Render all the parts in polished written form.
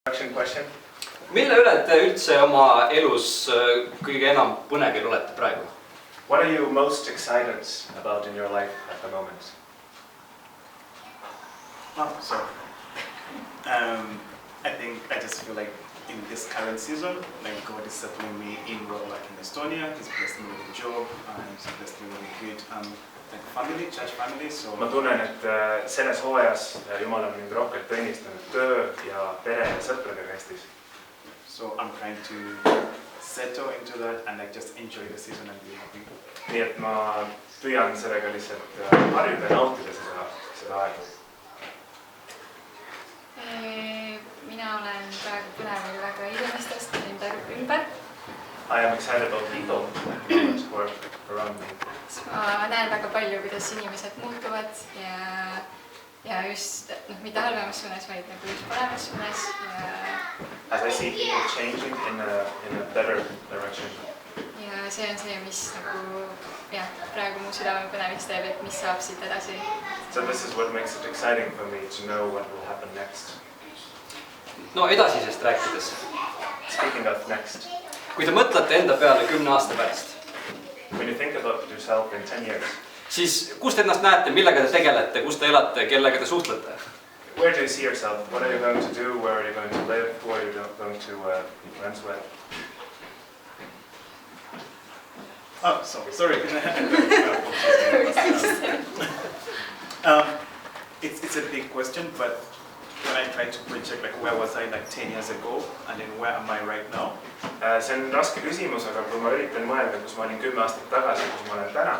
Question. Mille üle te üldse oma elus kõige enam põnevil olete praegu? What are you most excited about in your life at the moment? I think I just feel like in this current season, like God is settling me in well, like in Estonia. He's blessed me with a job, and He's blessed me with a good like family, church family. So Ma tunnen, et selles hooajas Jumal on mind rohkelt õnnistanud töö ja pere ja sõpradega Eestis. So I'm trying to settle into that and like just enjoy the season and be happy. Nii et ma püüan sellega lihtsalt harjuda ja nautida seda aega. Mina olen praegu põnevil väga inimestest enda ümber. I am excited about people who are around me. Ma näen väga palju, kuidas inimesed muutuvad ja just mitte halvemas suunas, vaid nagu just paremas suunas. As I see people changing in a better direction. Ja see on see, mis nagu praegu mu südame põnevist teeb, et mis saab siit edasi. So this is what makes it exciting for me to know what will happen next. No edasisest rääkides. Speaking of next. Kui te mõtlete enda peale 10 aasta pärast. When you think about yourself in 10 years. Siis kus te ennast näete, millega te tegelete, kus te elate, kellega te suhtlete? Where do you see yourself? What are you going to do? Where are you going to live? Who are you going to be friends with? Oh, sorry. It's a big question, but when I try to project like where was I like 10 years ago and then where am I right now? See on raske küsimus, aga kui ma üritan mõelda, kus ma olin 10 aastat tagasi, kus ma olen täna.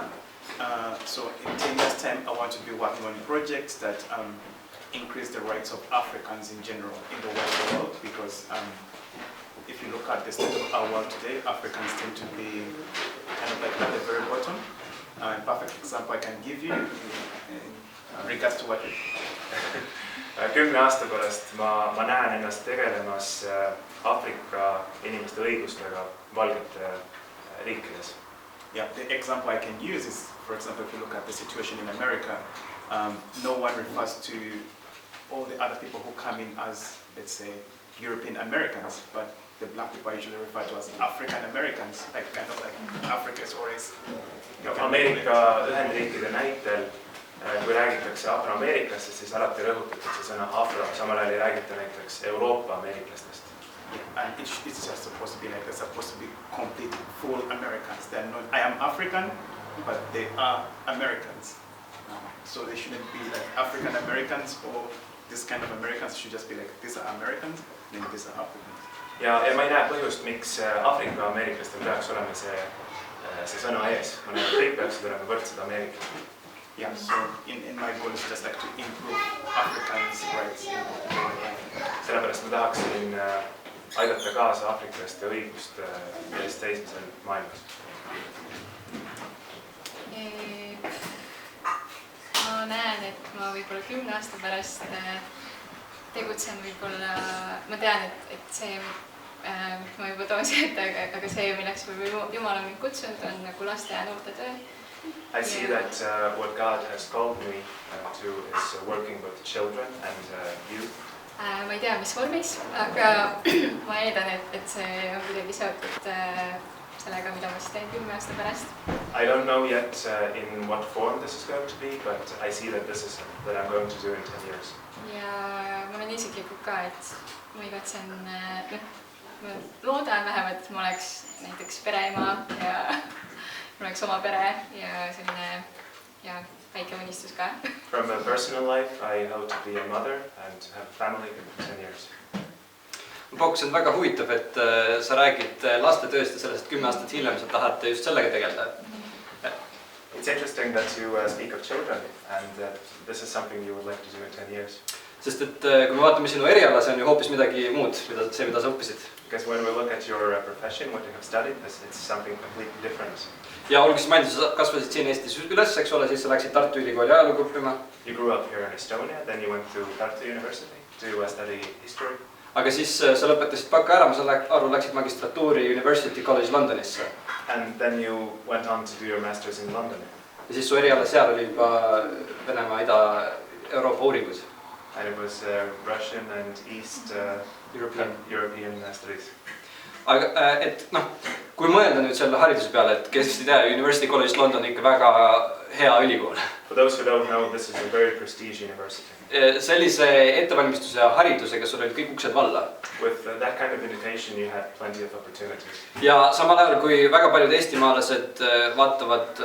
So in 10 years time I want to be working on projects that increase the rights of Africans in general in the Western world, because if you look at the state of our world today, Africans tend to be kind of like at the very bottom. A perfect example I can give you in regards to what 10 aasta pärast ma näen ennast tegelemas Afrika inimeste õigustega valgete riikides. Yeah, the example I can use is, for example, if you look at the situation in America, no one refers to all the other people who come in as, let's say, European Americans, but the black people are usually referred to as African Americans, like kind of like Africa's always. Ameerika Ühendriikide näitel, kui räägitakse afroameeriklastest, siis alati rõhutatakse sõna afro, samal ajal ei räägita näiteks Euroopa ameeriklastest. And it's just supposed to be like they're supposed to be complete full Americans. They're not. I am African, but they are Americans. So they shouldn't be like African Americans or this kind of Americans. Should just be like these are Americans, then these are Africans. Ja ma ei näe põhjust, miks Afrika ameeriklastel peaks olema see sõna ees. Ma näen, et kõik peaksid olema võrdsed ameeriklased. Yeah, so in my goal is just like to improve Africans' rights. Sellepärast ma tahaksin aidata kaasa aafriklaste õiguste eest seismisel maailmas. Ma näen, et ma võib-olla 10 aasta pärast tegutsen võib-olla, ma tean, et see, ma juba toon siit, aga see, milleks Jumal on mind kutsunud, on nagu laste ja noorte töö. I see that what God has called me to is working with children and youth. Ma ei tea, mis vormis, aga ma eeldan, et see on kuidagi seotud sellega, mida ma siis teen 10 aasta pärast. I don't know yet in what form this is going to be, but I see that this is what I'm going to do in 10 years. Ja ma olen isiklikult ka, et ma igatsen, ma loodan vähemalt, et ma oleks näiteks pereema ja mul oleks oma pere ja selline väike unistus ka. From a personal life, I hope to be a mother and have a family in 10 years. Ma pakuks, on väga huvitav, et sa räägid laste tööst ja sellest 10 aastat hiljem sa tahad just sellega tegeleda. It's interesting that you speak of children and that this is something you would like to do in 10 years. Sest et kui me vaatame sinu eriala, see on ju hoopis midagi muud, mida sa õppisid. Because when we look at your profession, what you have studied, it's something completely different. Ja olgu siis mainitud, sa kasvasid siin Eestis üles, eks ole, siis sa läksid Tartu Ülikooli ajalugu õppima. You grew up here in Estonia, then you went to Tartu University to study history. Aga siis sa lõpetasid baka ära, ma saan aru, läksid magistratuuri University College Londonisse. And then you went on to do your masters in London. Ja siis su eriala seal oli juba Venemaa Ida-Euroopa uuringud. and it was Russian and East European studies. Aga et noh, kui mõelda nüüd selle hariduse peale, et kes ei tea, University College London ikka väga hea ülikool. For those who don't know, this is a very prestige university. Sellise ettevalmistuse ja haridusega sul olid kõik uksed valla. With that kind of invitation you had plenty of opportunities. Ja samal ajal kui väga paljud eestimaalased vaatavad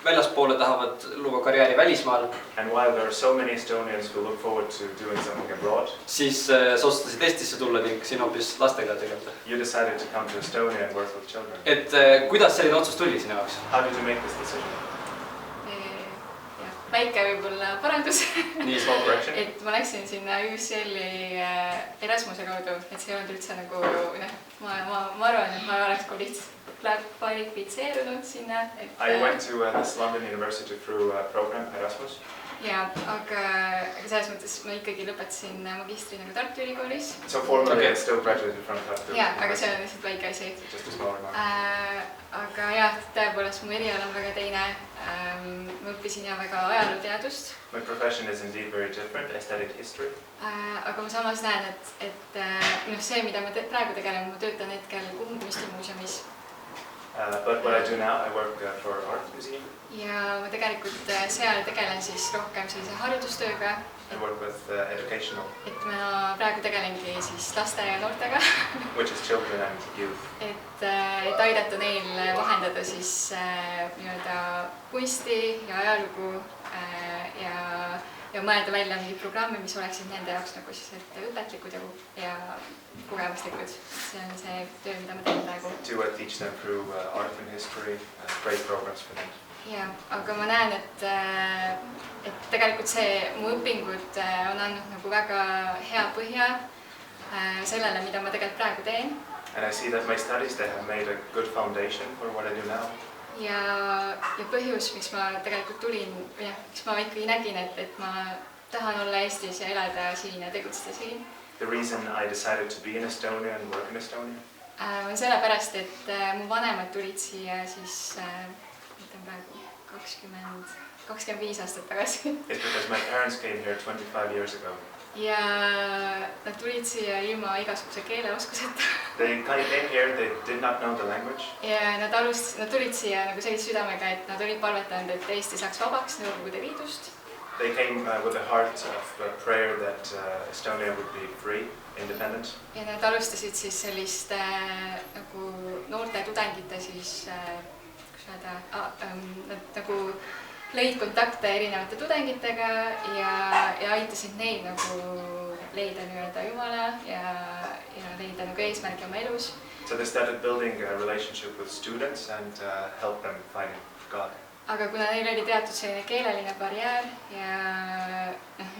väljaspoole, tahavad luua karjääri välismaal. And while there are so many Estonians who look forward to doing something abroad, siis sa otsustasid Eestisse tulla ning siin hoopis lastega tegeleda. You decided to come to Estonia and work with children. Et kuidas selline otsus tuli sinu jaoks? How did you make this decision? Väike võib-olla parandus. Nii small correction. Et ma läksin sinna UCL-i Erasmuse kaudu, et see ei olnud üldse nagu, ma arvan, et ma oleks kvalifitseerunud sinna. I went to this London University through program Erasmus. Ja, aga selles mõttes ma ikkagi lõpetasin magistri nagu Tartu Ülikoolis. So formally I still graduated from Tartu. Ja, aga see on lihtsalt väike asi. Just a small remark. Aga jah, tõepoolest mu eriala on väga teine. Ma õppisin ja väga ajalooteadust. My profession is indeed very different, aesthetic history. Aga ma samas näen, et see, mida ma praegu tegelen, ma töötan hetkel kunstimuuseumis. But what I do now, I work for Art Museum. Ja ma tegelikult seal tegelen siis rohkem sellise haridustööga. I work with educational. Et ma praegu tegelengi siis laste ja noortega. Which is children and youth. Et aidata neil vahendada siis nii-öelda kunsti ja ajalugu ja mõelda välja mingid programmi, mis oleksid nende jaoks nagu siis õpetlikud ja kogemuslikud. See on see töö, mida ma teen praegu. To teach them through art and history, great programs for them. Ja, aga ma näen, et tegelikult see mu õpingud on andnud nagu väga hea põhja sellele, mida ma tegelikult praegu teen. And I see that my studies, they have made a good foundation for what I do now. Ja põhjus, miks ma tegelikult tulin, miks ma ikkagi nägin, et ma tahan olla Eestis ja elada siin ja tegutseda siin. The reason I decided to be in Estonia and work in Estonia. On sellepärast, et mu vanemad tulid siia siis, mõtlen praegu, 25 aastat tagasi. It's because my parents came here 25 years ago. Ja nad tulid siia ilma igasuguse keeleoskuseta. They came here, they did not know the language. Ja nad tulid siia nagu sellise südamega, et nad olid palvetanud, et Eesti saaks vabaks Nõukogude Liidust. They came with a heart of prayer that Estonia would be free, independent. Ja nad alustasid siis sellist nagu noorte tudengite siis, kus öelda, nad nagu lõid kontakte erinevate tudengitega ja aitasid neid nagu leida nii-öelda Jumala ja leida nagu eesmärgi oma elus. So they started building a relationship with students and help them find God. Aga kuna neil oli teatud selline keeleline barjäär ja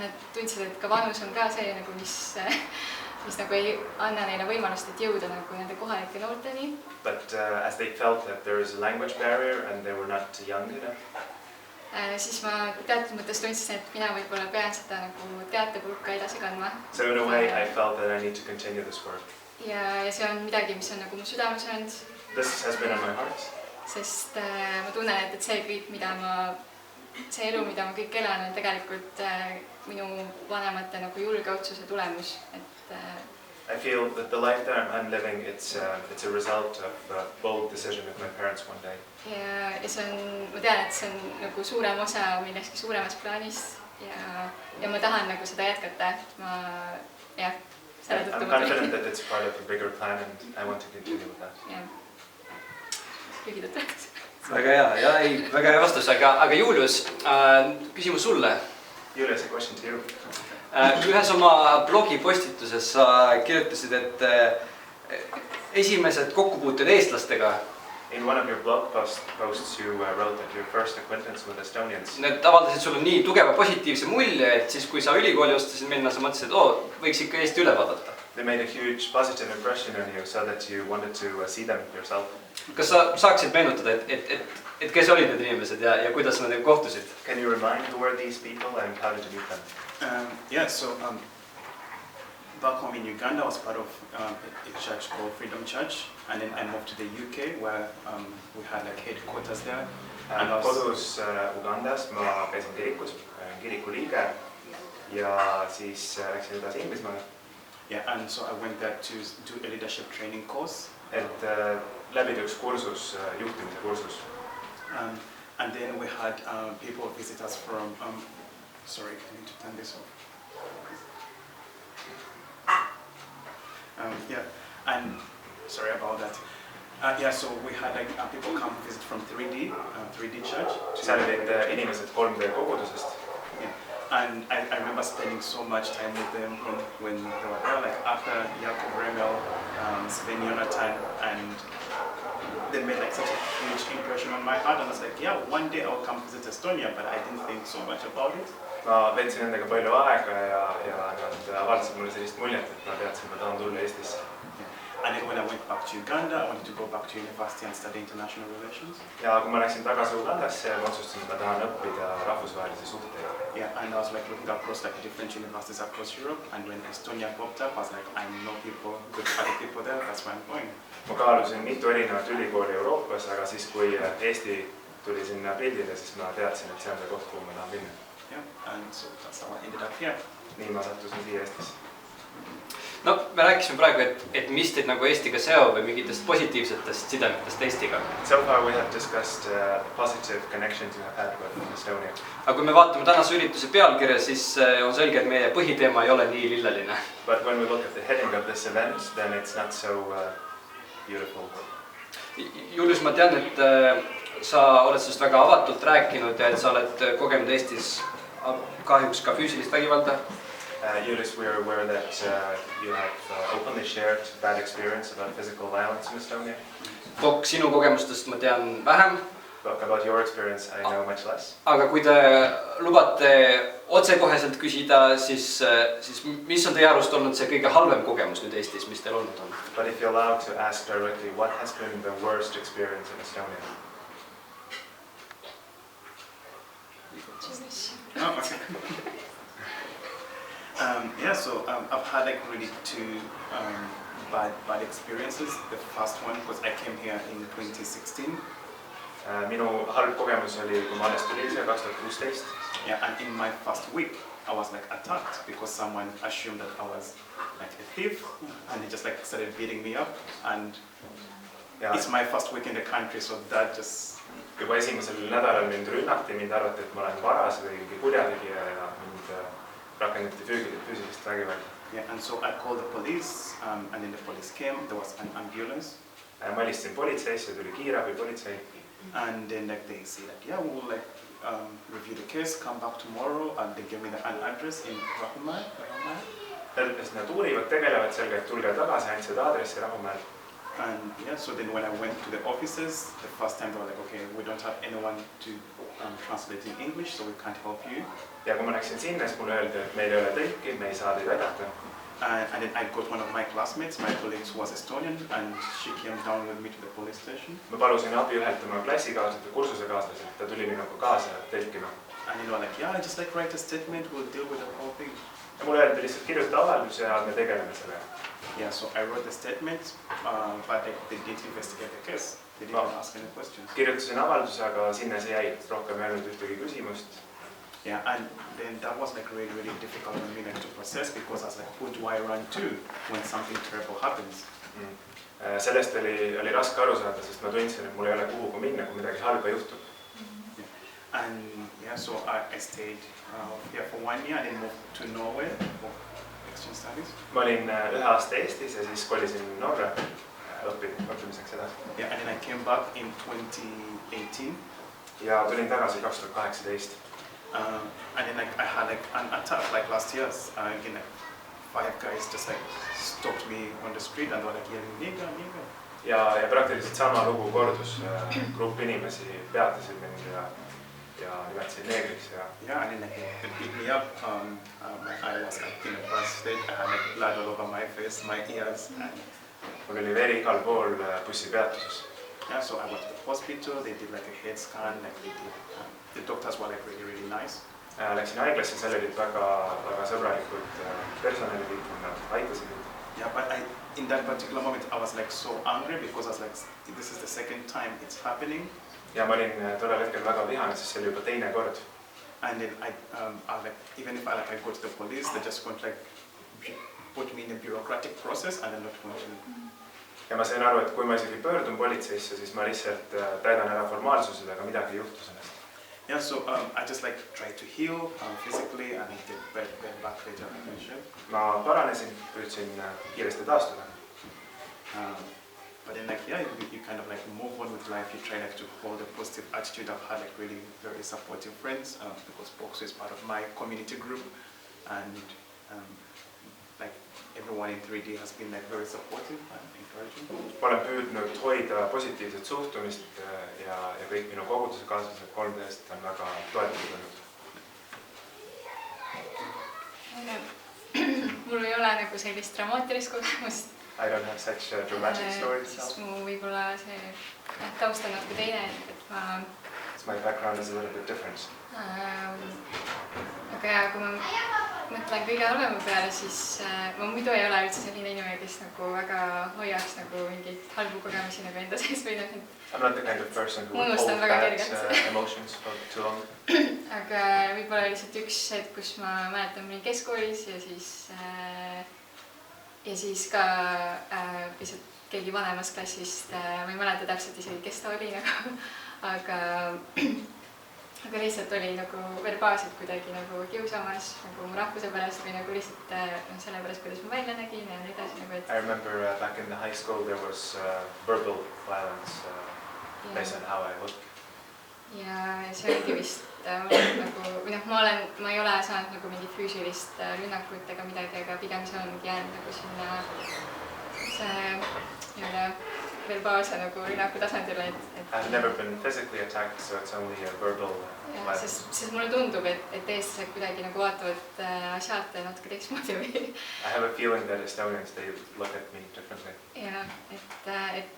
nad tundsid, et ka vanus on ka see, nagu, mis nagu ei anna neile võimalust, et jõuda nagu nende kohalike noorteni. But as they felt that there is a language barrier and they were not young enough, siis ma teatud mõttes tundsin, et mina võib-olla pean seda nagu teatepulka edasi kandma. So in a way I felt that I need to continue this work. Ja see on midagi, mis on nagu mu südames olnud. This has been on my heart. Sest ma tunnen, et see kõik, see elu, mida ma kõik elan, on tegelikult minu vanemate nagu julge otsuse tulemus. I feel that the life that I'm living, it's a result of a bold decision of my parents one day. Ja see on, ma tean, et see on nagu suurem osa millestki suuremast plaanist ja ma tahan nagu seda jätkata. I'm confident that it's part of a bigger plan and I want to continue with that. Lühidalt. Väga hea, ja ei, väga hea vastus, aga Julius, küsimus sulle. Julius, a question to you. Ühes oma blogi postituses sa kirjutasid, et esimesed kokkupuuted eestlastega. In one of your blog posts you wrote that your first acquaintance with Estonians. Need avaldasid sulle nii tugeva positiivse mulje, et siis kui sa ülikooli ostasid minna, sa mõtlesid, et võiks ikka Eesti üle vaadata. They made a huge positive impression on you so that you wanted to see them yourself. Kas sa saaksid meenutada, et kes olid need inimesed ja kuidas nad kohtusid? Can you remind who were these people and how did you meet them? So back home in Uganda, I was part of a church called Freedom Church, and then I moved to the UK where we had like headquarters there. Kodus Ugandas ma käisin kirikus, kiriku liige ja siis läksin edasi Inglismaale. Yeah, and so I went there to do a leadership training course. Et läbida üks kursus, juhtimise kursus. And then we had people visit us from, sorry, I need to turn this off. Yeah, and sorry about that. Yeah, so we had like people come visit from 3D Church. Seal olid inimesed 3D kogudusest. Yeah, and I remember spending so much time with them when they were there, like after Jakob, Sven, Jonathan, and they made like such a huge impression on my heart. And I was like, yeah, one day I'll come visit Estonia, but I didn't think so much about it. Ma veetsin nendega palju aega ja nad avaldasid mulle sellist muljet, et ma teadsin, ma tahan tulla Eestisse. And then when I went back to Uganda, I wanted to go back to university and study international relations. Ja kui ma läksin tagasi Ugandasse, ma otsustasin, et ma tahan õppida rahvusvahelisi suhteid. Yeah, and I was like looking across like different universities across Europe, and when Estonia popped up, I was like, I know people, good other people there, that's why I'm going. Ma kaalusin mitu erinevat ülikooli Euroopas, aga siis kui Eesti tuli sinna pildile, siis ma teadsin, et see on see koht, kuhu ma tahan minna. Yeah, and so that's how I ended up here. Nii ma sattusin siia Eestisse. No, me rääkisime praegu, et mis teid nagu Eestiga seob või mingitest positiivsetest sidemetest Eestiga. So far we have discussed positive connections you have had with Estonia. Aga kui me vaatame tänase ürituse pealkirja, siis on selge, et meie põhiteema ei ole nii lilleline. But when we look at the heading of this event, then it's not so beautiful. Julius, ma tean, et sa oled sellest väga avatult rääkinud ja et sa oled kogenud Eestis kahjuks ka füüsilist vägivalda. Julius, we are aware that you have openly shared bad experience about physical violence in Estonia. Sinu kogemustest ma tean vähem. About your experience I know much less. Aga kui te lubate otsekoheselt küsida, siis mis on teie arust olnud see kõige halvem kogemus nüüd Eestis, mis teil olnud on? But if you're allowed to ask directly, what has been the worst experience in Estonia? Oh, okay. Yeah, so I've had like really two bad experiences. The first one was I came here in 2016. Minu halb kogemus oli, kui ma alles tulin siia 2016. Yeah, and in my first week, I was like attacked because someone assumed that I was like a thief, and they just like started beating me up. And it's my first week in the country, so that just. Juba esimesel nädalal mind rünnati, mind arvati, et ma olen varas või kurjategija ja mind rakendati füüsilist vägivalda. Yeah, and so I called the police, and then the police came. There was an ambulance. Ma helistasin politseisse, tuli kiirabi politsei. And then like they say that yeah, we will like review the case, come back tomorrow, and they gave me an address in Rahumäe. Nad uurivad, tegelevad sellega, et tulge tagasi, andsid aadressi Rahumäel. And yeah, so then when I went to the offices, the first time they were like, okay, we don't have anyone to translate in English, so we can't help you. Ja kui ma läksin sinna, siis mulle öeldi, et meil ei ole tõlki, me ei saa teid aidata. And then I got one of my classmates, my colleague who was Estonian, and she came down with me to the police station. Ma palusin abi ühelt oma klassikaaslasest, kursusekaaslasest, ta tuli minuga kaasa tõlkima. And they were like, yeah, just like write a statement, we'll deal with the whole thing. Ja mulle öeldi lihtsalt kirjuta avaldus ja me tegeleme sellega. Yeah, so I wrote the statement, but they didn't investigate the case. They didn't ask any questions. Kirjutasin avalduse, aga sinna see jäi, rohkem ei olnud ühtegi küsimust. Yeah, and then that was like really, really difficult for me like, to process because I was like, who do I run to when something terrible happens? Sellest oli raske aru saada, sest ma tundsin, et mul ei ole kuhugi minna, kui midagi halba juhtub. Yeah. And yeah, so I stayed here for 1 year and then moved to Norway for exchange studies. Ma olin 1 aasta Eestis ja siis kolisin Norra õppimiseks edasi. Yeah, and then I came back in 2018. Ja tulin tagasi 2018. And then like I had like an attack like last year. Again, like 5 guys just like stopped me on the street and they were like yelling nigga, nigga. Ja praktiliselt sama lugu kordus. Grupp inimesi peatasid mind ja nimetasid neegriks. Yeah, and then like they beat me up. My eye was like in a bad state. I had like blood all over my face, my ears. Mul oli veri igal pool bussi peatuses. Yeah, so I went to the hospital. They did like a head scan. Like they did. The doctors were like really, really nice. Läksin haiglasse, seal olid väga sõbralikud personalid, nad aitasid mind. Yeah, but in that particular moment I was like so angry because I was like, this is the second time it's happening. Ja ma olin tollel hetkel väga vihane, sest see oli juba teine kord. and then I like, even if I go to the police, they just won't like put me in a bureaucratic process and I'm not going to. Ja ma sain aru, et kui ma isegi pöördun politseisse, siis ma lihtsalt täidan ära formaalsused, aga midagi ei juhtu sellest. Yeah, so I just like try to heal physically and get back later. Ma paranesin, püüdsin kiiresti taastuda. But then like, yeah, you kind of like move on with life. You try like to hold a positive attitude. I've had like really very supportive friends because Boxo is part of my community group, and like everyone in 3D has been like very supportive and encouraging. Ma olen püüdnud hoida positiivset suhtumist ja kõik minu koguduse kaaslased 3Dst on väga toetatud olnud. Mul ei ole nagu sellist dramaatilist kogemust. I don't have such dramatic stories. Sest mu võib-olla see taust on natuke teine, et ma... My background is a little bit different. Aga ja, kui ma mõtlen kõige halvema peale, siis ma muidu ei ole üldse selline inimene, kes nagu väga hoiaks nagu mingeid halbu kogemusi nagu enda sees või noh, et... I'm not the kind of person who would hold bad emotions for too long. Aga võib-olla lihtsalt üks hetk, kus ma mäletan, ma olin keskkoolis ja siis ka pisut keegi vanemast klassist, ma ei mäleta täpselt isegi, kes ta oli nagu, aga lihtsalt oli nagu verbaalselt kuidagi nagu kiusamas nagu mu rahvuse pärast või nagu lihtsalt selle pärast, kuidas ma välja nägin ja nii edasi nagu, et... I remember back in the high school there was verbal violence based on how I look. Ja see oligi vist nagu, või noh, ma ei ole saanud nagu mingi füüsilist rünnakut ega midagi, aga pigem see ongi jäänud nagu sinna see verbaalse nagu rünnaku tasandile, et... I've never been physically attacked, so it's only a verbal violence. Sest mulle tundub, et eestlased kuidagi nagu vaatavad asjad natuke teistmoodi või... I have a feeling that Estonians, they look at me differently. Ja, et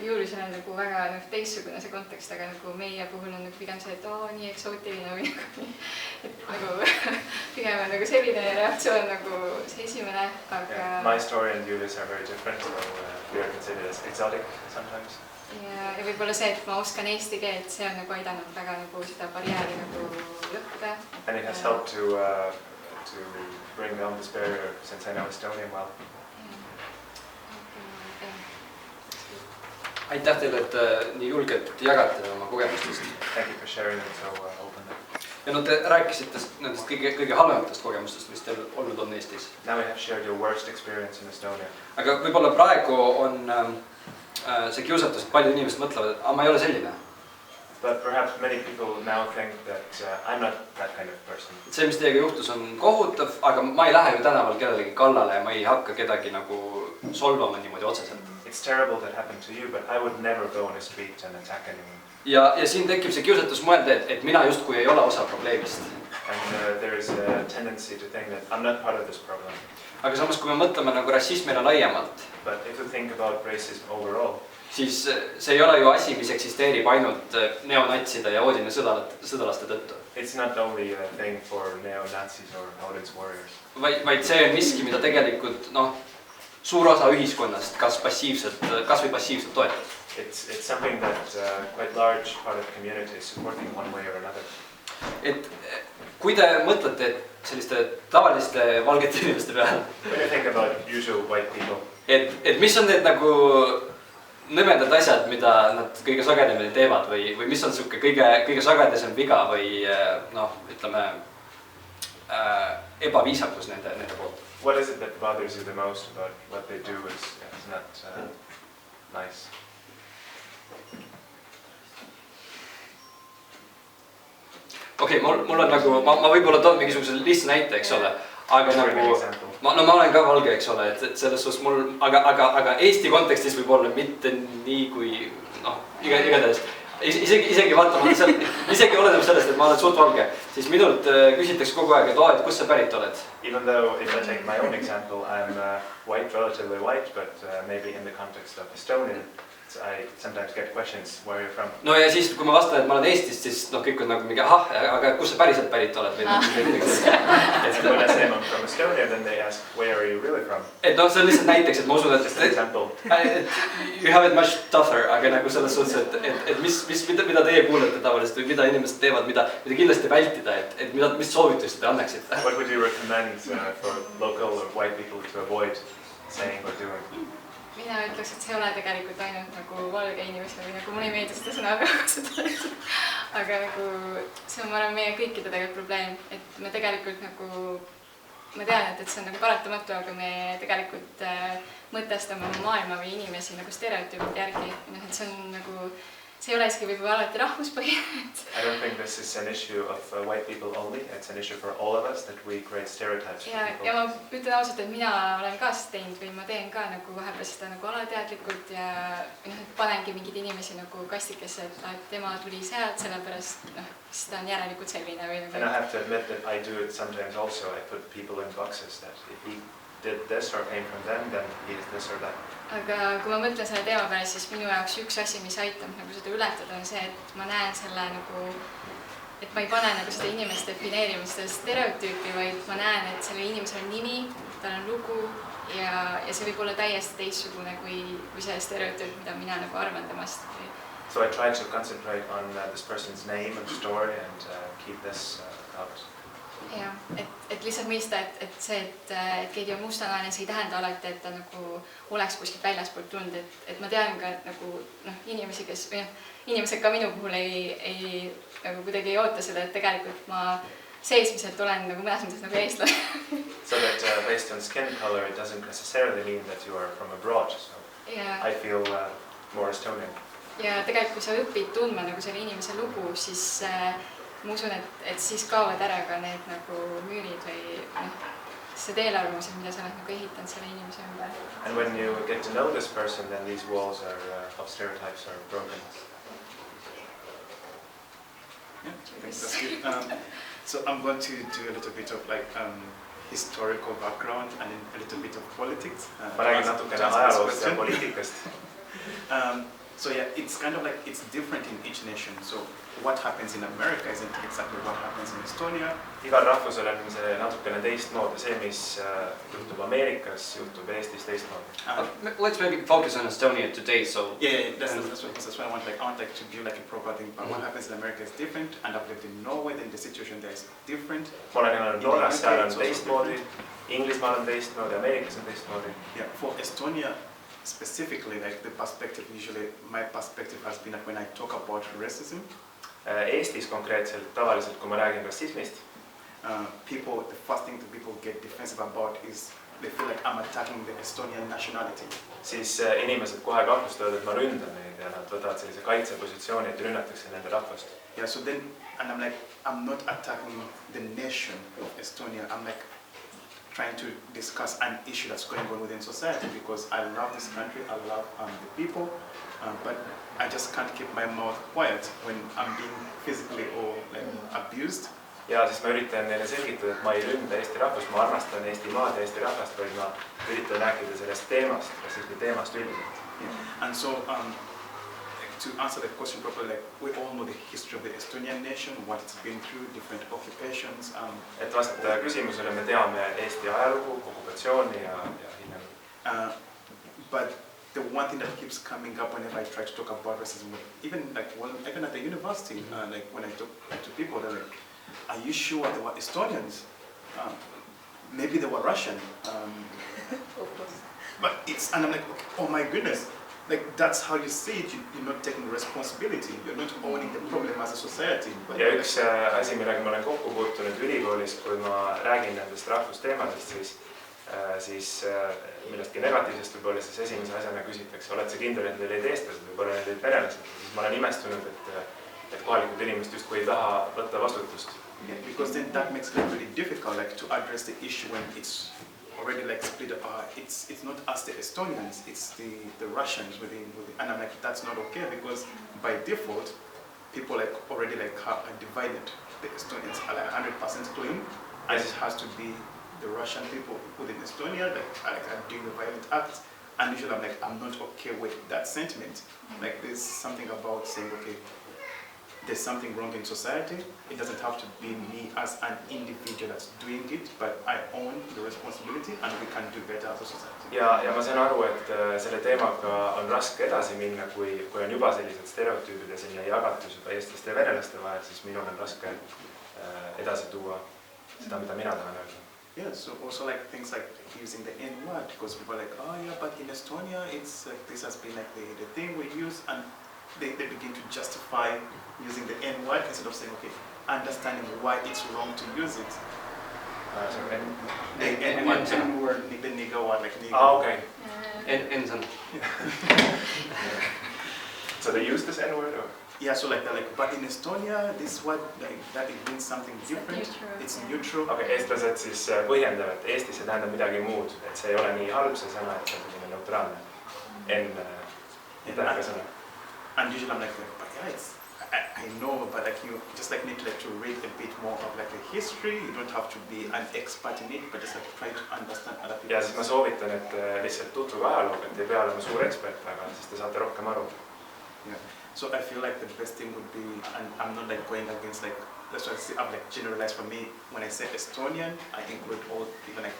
juulisel on nagu väga teistsugune see kontekst, aga nagu meie puhul on nagu pigem see, et nii eksootiline või nagu... Et nagu pigem on nagu selline reaktsioon nagu see esimene, aga... My story and Julius are very different, so we are considered as exotic sometimes. Ja võib-olla see, et ma oskan eesti keelt, see on nagu aidanud väga nagu seda barjääri nagu lõhkuda. And it has helped to bring down this barrier since I know Estonian well. Aitäh teile, et nii julgelt jagate oma kogemustest. Thank you for sharing it so openly. Ja te rääkisite nendest kõige halvematest kogemustest, mis teil olnud on Eestis. Now we have shared your worst experience in Estonia. Aga võib-olla praegu on see kiusatus, et paljud inimesed mõtlevad, et ma ei ole selline. But perhaps many people now think that I'm not that kind of person. See, mis teiega juhtus, on kohutav, aga ma ei lähe ju tänaval kellelegi kallale ja ma ei hakka kedagi nagu solvama niimoodi otseselt. It's terrible that happened to you, but I would never go on the street and attack anyone. Ja siin tekib see kiusatus mõelda, et mina justkui ei ole osa probleemist. And there is a tendency to think that I'm not part of this problem. Aga samas, kui me mõtleme nagu rassismile laiemalt, But if you think about racism overall, siis see ei ole ju asi, mis eksisteerib ainult neonatside ja Oodini sõdalaste tõttu. it's not only a thing for neo-Nazis or Odin's warriors. Vaid see on miski, mida tegelikult suur osa ühiskonnast kas või passiivselt toetab. It's something that quite large part of the community is supporting one way or another. Et kui te mõtlete selliste tavaliste valgete inimeste peale, When you think about usual white people, et mis on need nagu nõmedad asjad, mida nad kõige sagedamini teevad või mis on siuke kõige sagedasem viga või ütleme ebaviisakus nende poolt? what is it that bothers you the most about what they do is not nice? Okei, mul on nagu, ma võib-olla toon mingisuguse lihtsa näite, eks ole, aga nagu, ma olen ka valge, eks ole, et selles suhtes mul, aga Eesti kontekstis võib olla mitte nii kui, igatahes, isegi vaatamata seal, isegi oleneb sellest, et ma olen suht valge, siis minult küsitakse kogu aeg, et kus sa pärit oled? Even though, if I take my own example, I'm white, relatively white, but maybe in the context of Estonian, I sometimes get questions, where are you from? No ja siis, kui ma vastan, et ma olen Eestist, siis kõik on nagu mingi, aga kus sa päriselt pärit oled? And when I say I'm from Estonia, then they ask, where are you really from? Et see on lihtsalt näiteks, et ma usun, Just an example. You have it much tougher, aga nagu selles suhtes, et mis mida teie kuulete tavaliselt või mida inimesed teevad, mida kindlasti vältida, et mis soovitusi te annaksite? What would you recommend for local or white people to avoid saying or doing? Mina ütleks, et see ei ole tegelikult ainult nagu valge inimese või nagu mulle ei meeldi seda sõna väga kasutada. Aga nagu see on, ma arvan, meie kõikide tegelikult probleem, et me tegelikult nagu, ma tean, et see on nagu paratamatu, aga me tegelikult mõtestame oma maailma või inimesi nagu stereotüüpide järgi. Et see on nagu, see ei ole isegi võib-olla alati rahvuspõhine. I don't think this is an issue of white people only, it's an issue for all of us that we create stereotypes. Ja ma ütlen ausalt, et mina olen ka seda teinud või ma teen ka nagu vahepeal seda nagu alateadlikult ja panengi mingid inimesi nagu kastikesse, et tema tuli sealt, sellepärast siis ta on järelikult selline või nagu... And I have to admit that I do it sometimes also. I put people in boxes that if he did this or came from them, then he is this or that. Aga kui ma mõtlen selle teema peale, siis minu jaoks üks asi, mis aitab nagu seda ületada, on see, et ma näen selle nagu, et ma ei pane nagu seda inimest defineerimist, seda stereotüüpi, vaid ma näen, et selle inimesel on nimi, tal on lugu ja see võib olla täiesti teistsugune kui see stereotüüp, mida mina nagu arvan temast. So I try to concentrate on this person's name and story and keep this out. Ja, et lihtsalt mõista, et see, et keegi on mustanahaline, see ei tähenda alati, et ta nagu oleks kuskilt väljaspoolt tulnud, et ma tean ka nagu inimesi, kes või inimesed ka minu puhul ei nagu kuidagi ei oota seda, et tegelikult ma seismiselt olen nagu mõnes mõttes nagu eestlane. So that based on skin color, it doesn't necessarily mean that you are from abroad. So I feel more Estonian. Ja tegelikult, kui sa õpid tundma nagu selle inimese lugu, siis ma usun, et siis kaovad ära ka need nagu müürid või see eelarvamused, mida sa oled nagu ehitanud selle inimese ümber. And when you get to know this person, then these walls of stereotypes are broken. Yeah, that's good. So I'm going to do a little bit of like historical background and then a little bit of politics. Ma räägin natukene ajaloost ja poliitikast. So yeah, it's kind of like it's different in each nation. So what happens in America isn't exactly what happens in Estonia. Igal rahvusel on see natukene teistmoodi. See, mis juhtub Ameerikas, juhtub Eestis teistmoodi. Let's maybe focus on Estonia today. So yeah, that's what I want. Like I want like to give like a proper thing. But what happens in America is different, and I've lived in Norway. Then the situation there is different. Ma olen elanud Norras, seal on teistmoodi. Inglismaal on teistmoodi, Ameerikas on teistmoodi. Yeah, for Estonia specifically, like the perspective usually, my perspective has been like when I talk about racism. Eestis konkreetselt, tavaliselt, kui ma räägin rassismist, people, the first thing that people get defensive about is they feel like I'm attacking the Estonian nationality. Siis inimesed kohe kahtlustavad, et ma ründan neid ja nad võtavad sellise kaitsepositsiooni, et rünnatakse nende rahvast. Yeah, so then, and I'm like, I'm not attacking the nation of Estonia. I'm like trying to discuss an issue that's going on within society because I love this country, I love the people, but I just can't keep my mouth quiet when I'm being physically or like abused. Ja siis ma üritan neile selgitada, et ma ei ründa Eesti rahvust, ma armastan Eesti maad ja Eesti rahvast, vaid ma üritan rääkida sellest teemast, rassismi teemast üldiselt. And so, to answer the question properly, like, we all know the history of the Estonian nation, what it's been through, different occupations. Et vastata küsimusele, me teame Eesti ajalugu, okupatsiooni ja hiljem. But the one thing that keeps coming up whenever I try to talk about racism, even like even at the university, like when I talk to people, they're like, "Are you sure they were Estonians? Maybe they were Russian." But it's, and I'm like, okay, oh my goodness, like that's how you see it. You're not taking responsibility. You're not owning the problem as a society. Ja üks asi, millega ma olen kokku puutunud ülikoolis, kui ma räägin nendest rahvusteemadest, siis millestki negatiivsest võib-olla, siis esimese asjana küsitakse, oled sa kindel, et neil olid eestlased, võib-olla neil olid venelased. Siis ma olen imestunud, et kohalikud inimesed justkui ei taha võtta vastutust. Yeah, because then that makes it really difficult, like to address the issue when it's already like split apart. It's not us the Estonians, it's the Russians within, and I'm like, that's not okay because by default, people like already like are divided. The Estonians are like 100% clean, and it has to be the Russian people within Estonia that are doing the violent acts. And usually I'm like, I'm not okay with that sentiment. Like there's something about saying, okay, there's something wrong in society. It doesn't have to be me as an individual that's doing it, but I own the responsibility and we can do better as a society. Ja ma saan aru, et selle teemaga on raske edasi minna, kui on juba sellised stereotüübid ja selline jagatus juba eestlaste ja venelaste vahel, siis minul on raske edasi tuua seda, mida mina tahan öelda. Yeah, so also like things like using the N word, because people are like, oh yeah, but in Estonia, it's like, this has been like the thing we use, and they begin to justify using the N word instead of saying, okay, understanding why it's wrong to use it. Sorry. The N word, the nigger word, like nigger. Ah, okay. N-sõna. So they use this N word or? Yeah, so like, but in Estonia, this word, like, that it means something different. It's neutral. Okay, eestlased siis põhjendavad, et Eestis see tähendab midagi muud, et see ei ole nii halb see sõna, et see on selline neutraalne. Tähendab sõna. And usually I'm like, but yeah, it's, I know, but like you just like need to read a bit more of like the history. You don't have to be an expert in it, but just like try to understand other people. Ja siis ma soovitan, et lihtsalt tutvuge ajalooga, et ei pea olema suur ekspert, aga siis te saate rohkem aru. Yeah. So I feel like the best thing would be, and I'm not like going against like, that's why I say I've like generalized for me. When I say Estonian, I include all, even like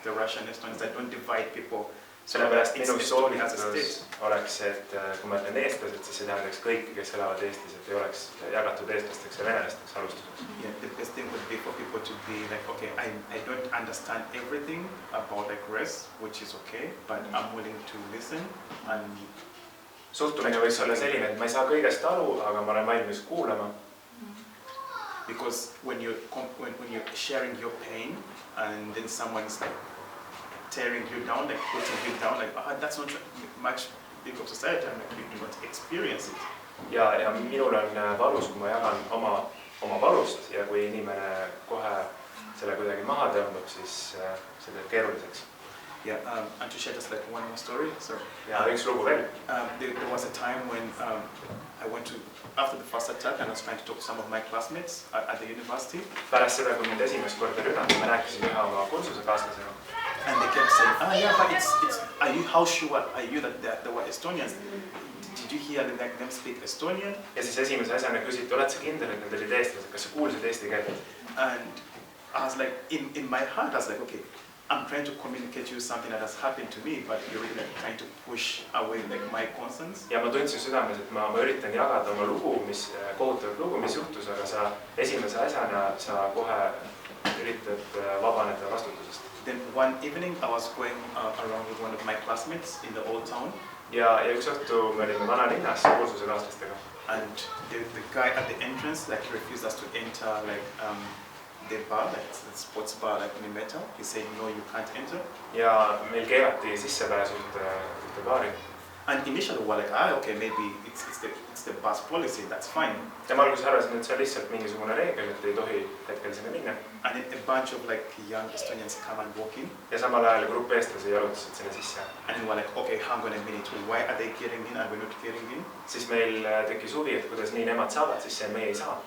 the Russian Estonians. I don't divide people. Sellepärast minu soovitus oleks, et kui ma ütlen eestlased, siis see tähendaks kõiki, kes elavad Eestis, et ei oleks jagatud eestlasteks ja venelasteks alustuseks. Yeah, the best thing would be for people to be like, okay, I don't understand everything about like race, which is okay, but I'm willing to listen and suhtumine võiks olla selline, et ma ei saa kõigest aru, aga ma olen valmis kuulama. Because when you're sharing your pain and then someone's like tearing you down, like putting you down, like that's not much big of society, and like, you do not experience it. Ja minul on valus, kui ma jagan oma valust ja kui inimene kohe selle kuidagi maha tõmbab, siis see teeb keeruliseks. Yeah, and to share just like one more story. So, yeah, üks lugu veel. There was a time when I went to, after the first attack, and I was trying to talk to some of my classmates at the university. Pärast seda, kui mind esimest korda rünnati, ma rääkisin ühe oma kursusekaaslasega. And they kept saying, yeah, but how sure are you that they were Estonians? Did you hear them speak Estonian? Ja siis esimese asjana küsiti, oled sa kindel, et need olid eestlased, kas sa kuulsid eesti keelt? And I was like, in my heart, I was like, okay, I'm trying to communicate to you something that has happened to me, but you're really like trying to push away like my concerns. Ja ma tundsin südames, et ma üritan jagada oma lugu, kohutavat lugu, mis juhtus, aga sa esimese asjana sa kohe üritad vabaneda vastutusest. Then one evening I was going around with one of my classmates in the old town. Ja üks õhtu me olime vanalinnas kursusekaaslastega. And the guy at the entrance like refused us to enter like the bar, like the sports bar, like in metal. He said, no, you can't enter. Ja meil keelati sissepääsu ühte baari. And initially we were like, okay, maybe it's the bus policy, that's fine. Ja ma alguses arvasin, et see on lihtsalt mingisugune reegel, et ei tohi hetkel sinna minna. And a bunch of like young Estonians come and walk in. Ja samal ajal grupp eestlasi jalutasid sinna sisse. And we were like, okay, hang on a minute, why are they getting in and we're not getting in? Siis meil tekkis huvi, et kuidas nii nemad saavad sisse ja meie ei saa.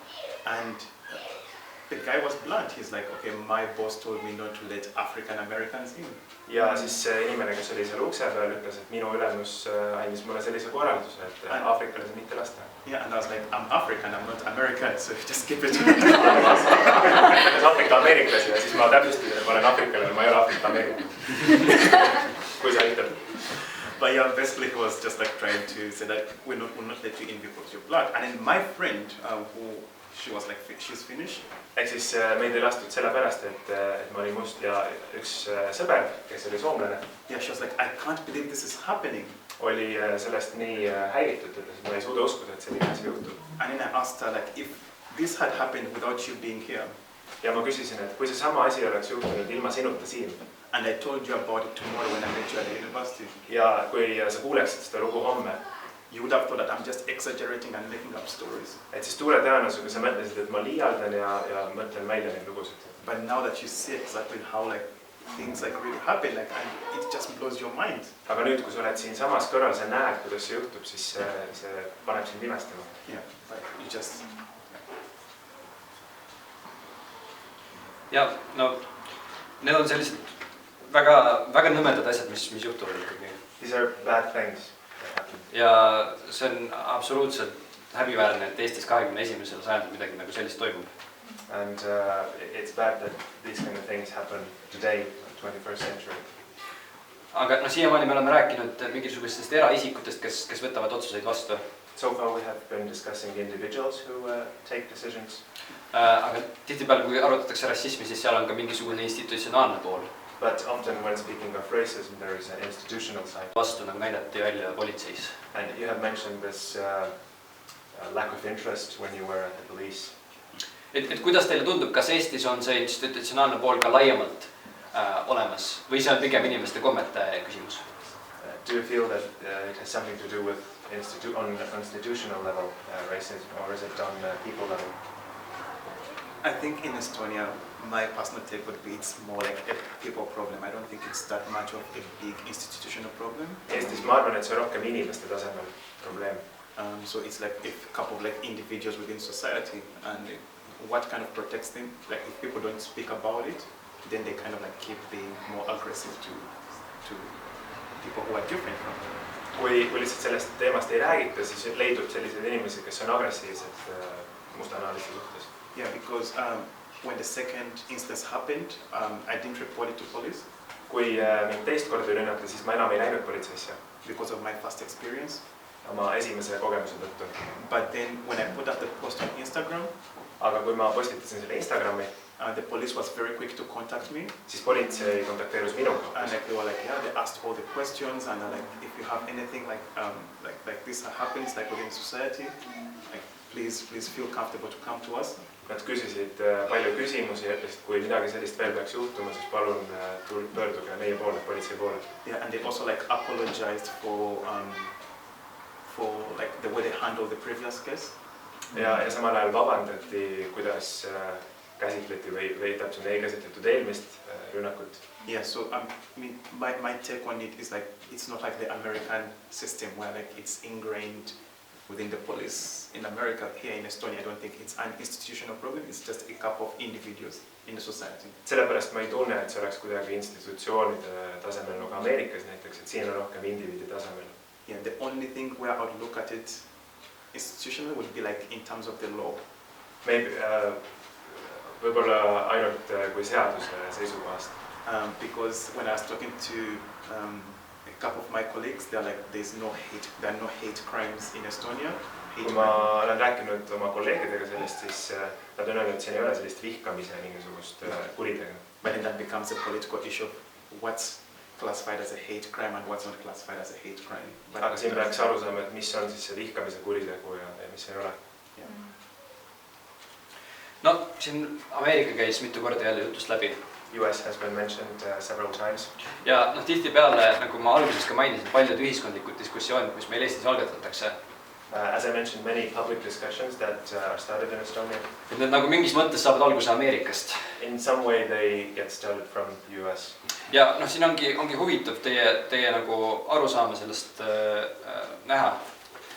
And the guy was blunt. He's like, okay, my boss told me not to let African Americans in. Ja siis inimene, kes oli seal ukse peal, ütles, et minu ülemus andis mulle sellise korralduse, et afrikalasi mitte lasta. Yeah, and I was like, I'm African, I'm not American, so just keep it. Afrika ameeriklasi ja siis ma täpsustasin, et ma olen afrikalane, ma ei ole Afrika ameeriklane. Kui sa ütled. But yeah, basically he was just like trying to say that we'll not let you in because you're black. And then my friend, she was like, she's Finnish. Ehk siis meid ei lastud sellepärast, et ma olin must ja üks sõber, kes oli soomlane. Yeah, she was like, I can't believe this is happening. Oli sellest nii häiritud, et ma ei suuda uskuda, et selline asi juhtub. And then I asked her like, if this had happened without you being here. Ja ma küsisin, et kui see sama asi oleks juhtunud ilma sinuta siin. And I told you about it tomorrow when I met you at the university. Ja kui sa kuuleksid seda lugu homme. You would have thought that I'm just exaggerating and making up stories. Et siis suure tõenäosusega sa mõtlesid, et ma liialdan ja mõtlen välja neid lugusid. But now that you see exactly how like things like really happen, like and it just blows your mind. Aga nüüd, kui sa oled siin samas kõrval, sa näed, kuidas see juhtub, siis see paneb sind imestama. Yeah, but you just. Ja, no need on sellised väga nõmedad asjad, mis juhtuvad ikkagi. These are bad things. Ja see on absoluutselt häbiväärne, et Eestis 21. sajandil midagi nagu sellist toimub. And it's bad that these kind of things happen today, 21st century. Aga no siiamaani me oleme rääkinud mingisugustest eraisikutest, kes võtavad otsuseid vastu. So far we have been discussing individuals who take decisions. Aga tihtipeale, kui arutatakse rassismi, siis seal on ka mingisugune institutsionaalne pool. But often when speaking of racism, there is an institutional side. Vastu nagu näidati välja politseis. And you have mentioned this lack of interest when you were at the police. Et kuidas teile tundub, kas Eestis on see institutsionaalne pool ka laiemalt olemas või see on pigem inimeste kommete küsimus? Do you feel that it has something to do with on institutional level racism, or is it on people level? I think in Estonia, my personal take would be it's more like a people problem. I don't think it's that much of a big institutional problem. Eestis ma arvan, et see on rohkem inimeste tasemel probleem. So it's like a couple of like individuals within society, and what kind of protects them? Like if people don't speak about it, then they kind of like keep being more aggressive to people who are different from them. Kui lihtsalt sellest teemast ei räägita, siis leidub sellised inimesi, kes on agressiivsed mustanahaliste suhtes. Yeah, because when the second instance happened, I didn't report it to police. Kui mind teist korda rünnati, siis ma enam ei läinud politseisse. Because of my first experience. Oma esimese kogemuse tõttu. But then when I put up the post on Instagram, aga kui ma postitasin selle Instagrami, the police was very quick to contact me. Siis politsei kontakteerus minuga. And like they were like, yeah, they asked all the questions, and like if you have anything like this happens like within society, like please feel comfortable to come to us. Nad küsisid palju küsimusi, ütlesid, kui midagi sellist veel peaks juhtuma, siis palun pöörduge meie poole, politsei poole. Yeah, and they also like apologized for like the way they handled the previous case. Ja samal ajal vabandati, kuidas käsitleti või täpselt ei käsitletud eelmist rünnakut. Yeah, so my take on it is like it's not like the American system where like it's ingrained within the police in America. Here in Estonia, I don't think it's an institutional problem. It's just a couple of individuals in the society. Sellepärast ma ei tunne, et see oleks kuidagi institutsioonide tasemel nagu Ameerikas näiteks, et siin on rohkem indiviidi tasemel. Yeah, the only thing where I would look at it institutionally would be like in terms of the law. Maybe võib-olla ainult kui seaduse seisukohast. Because when I was talking to a couple of my colleagues, they're like, there are no hate crimes in Estonia. Kui ma olen rääkinud oma kolleegidega sellest, siis nad on öelnud, et siin ei ole sellist vihkamise mingisugust kuritegu. But then that becomes a political issue. What's classified as a hate crime and what's not classified as a hate crime. Aga siin peaks aru saama, et mis on siis see vihkamise kuritegu ja mis ei ole. No, siin Ameerika käis mitu korda jälle jutust läbi. US has been mentioned several times. Ja tihtipeale, nagu ma alguses ka mainisin, paljud ühiskondlikud diskussioonid, mis meil Eestis algatatakse. As I mentioned, many public discussions that are started in Estonia. Et need nagu mingis mõttes saavad alguse Ameerikast. In some way they get started from the US. Ja siin ongi huvitav teie nagu arusaama sellest näha.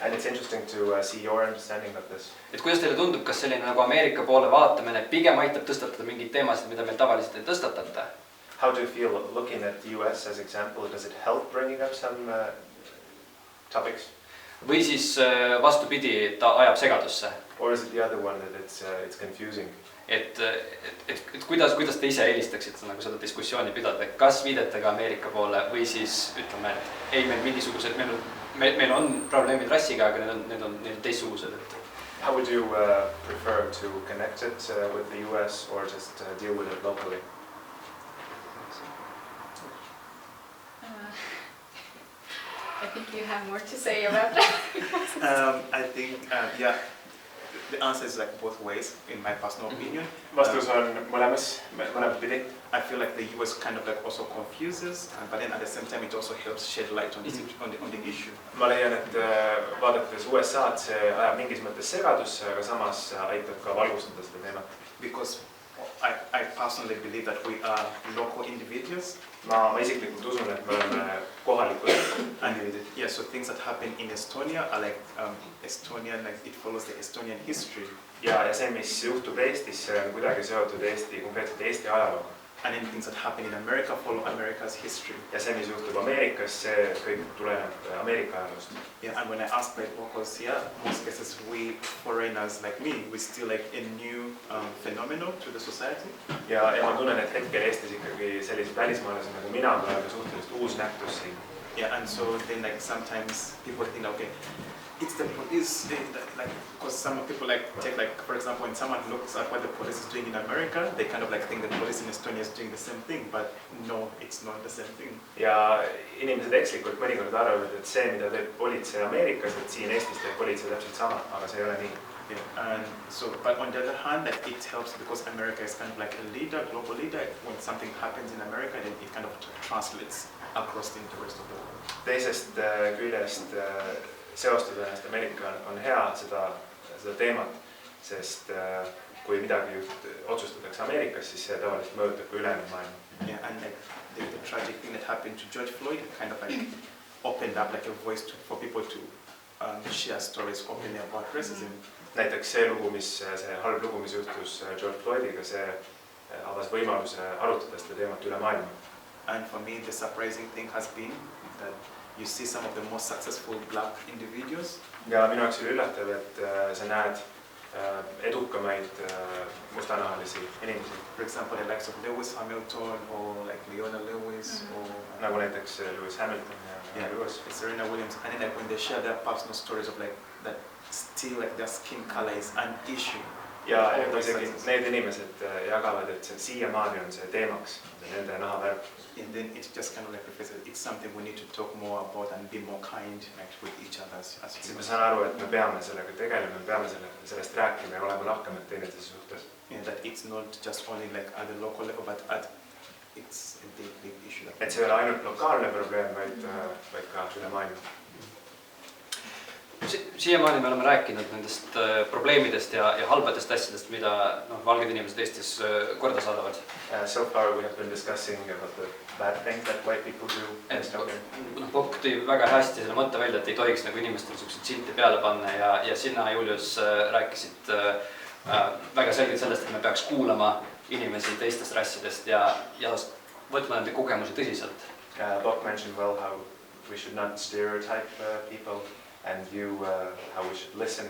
And it's interesting to see your understanding of this. Et kuidas teile tundub, kas selline nagu Ameerika poole vaatamine pigem aitab tõstatada mingid teemasid, mida meil tavaliselt ei tõstatata? How do you feel looking at the US as example? Does it help bringing up some topics? Või siis vastupidi, ta ajab segadusse? Or is it the other one that it's confusing? Et kuidas te ise eelistaksite nagu seda diskussiooni pidada, kas viidetega Ameerika poole või siis ütleme, et ei meil mingisugused, meil on probleemid rassiga, aga need on teistsugused. How would you prefer to connect it with the US or just deal with it locally? I think you have more to say about that. I think, yeah, the answer is like both ways, in my personal opinion. Vastus on mõlemas pidi. I feel like the US kind of like also confuses, but then at the same time it also helps shed light on the issue. Ma leian, et vaadates USA'd see ajab mingis mõttes segadusse, aga samas aitab ka valgustada seda teemat. Because I personally believe that we are local individuals. Ma isiklikult usun, et me oleme kohalikud indiviidid. Yeah, so things that happen in Estonia are like Estonian, like it follows the Estonian history. Ja see, mis juhtub Eestis, see on kuidagi seotud konkreetselt Eesti ajalooga. and anything that happen in America follow America's history. Ja see, mis juhtub Ameerikas, see kõik tuleneb Ameerika ajaloost. Yeah, and when I ask like locals, yeah, most cases we foreigners like me, we still like a new phenomenon to the society. Ja ma tunnen, et hetkel Eestis ikkagi sellised välismaalased nagu mina oleme suhteliselt uus nähtus siin. Yeah, and so then like sometimes people think, okay, it's the police, like, because some people like take like, for example, when someone looks at what the police is doing in America, they kind of like think the police in Estonia is doing the same thing, but no, it's not the same thing. Ja inimesed ekslikult mõnikord arvavad, et see, mida teeb politsei Ameerikas, et siin Eestis teeb politsei täpselt sama, aga see ei ole nii. Yeah, and so, but on the other hand, like, it helps because America is kind of like a leader, global leader. When something happens in America, then it kind of translates across into the rest of the world. Teisest küljest seostada ennast Ameerika on hea seda teemat, sest kui midagi otsustatakse Ameerikas, siis see tavaliselt mõjutab ka ülejäänud maailma. Yeah, and like the tragic thing that happened to George Floyd, it kind of like opened up like a voice for people to share stories openly about racism. Näiteks see halb lugu, mis juhtus George Floydiga, see avas võimaluse arutada seda teemat üle maailma. And for me, the surprising thing has been that you see some of the most successful black individuals. Ja minu jaoks oli üllatav, et sa näed edukamaid mustanahalisi inimesi. For example, the likes of Lewis Hamilton or like Leona Lewis or nagu näiteks Lewis Hamilton ja Lewis. Serena Williams, and then like when they share their personal stories of like that still like their skin color is an issue. Ja isegi need inimesed jagavad, et siiamaani on see teemaks, nende nahavärv. And then it's just kind of like it's something we need to talk more about and be more kind with each other. Siis ma saan aru, et me peame sellega tegelema, me peame sellest rääkima ja olema lahkemad teineteise suhtes. Yeah, that it's not just only like at the local level, but it's a big issue. Et see ei ole ainult lokaalne probleem, vaid ka üle maailma. Siiamaani me oleme rääkinud nendest probleemidest ja halbadest asjadest, mida valged inimesed Eestis korda saadavad. So far we have been discussing about the bad things that white people do in Estonia. Bokk tõi väga hästi selle mõtte välja, et ei tohiks nagu inimestele selliseid silte peale panna ja sina, Julius, rääkisid väga selgelt sellest, et me peaks kuulama inimesi teistest rassidest ja võtma nende kogemusi tõsiselt. Bokk mentioned well how we should not stereotype people. And how we should listen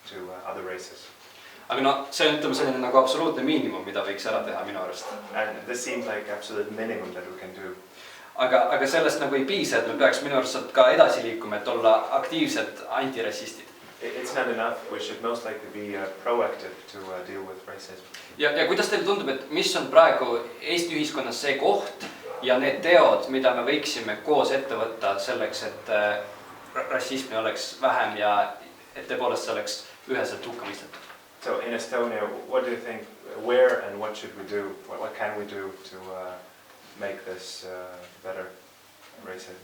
to other races. Aga see on selline nagu absoluutne miinimum, mida võiks ära teha minu arust. And this seems like absolute minimum that we can do. Aga sellest nagu ei piisa, et me peaks minu arust ka edasi liikuma, et olla aktiivsed antirassistid. It's not enough. We should most likely be proactive to deal with racism. Ja kuidas teile tundub, et mis on praegu Eesti ühiskonnas see koht ja need teod, mida me võiksime koos ette võtta selleks, et rassismi oleks vähem ja et tõepoolest see oleks üheselt hukka mõistetud. So in Estonia, what do you think, where and what should we do? What can we do to make this better racism?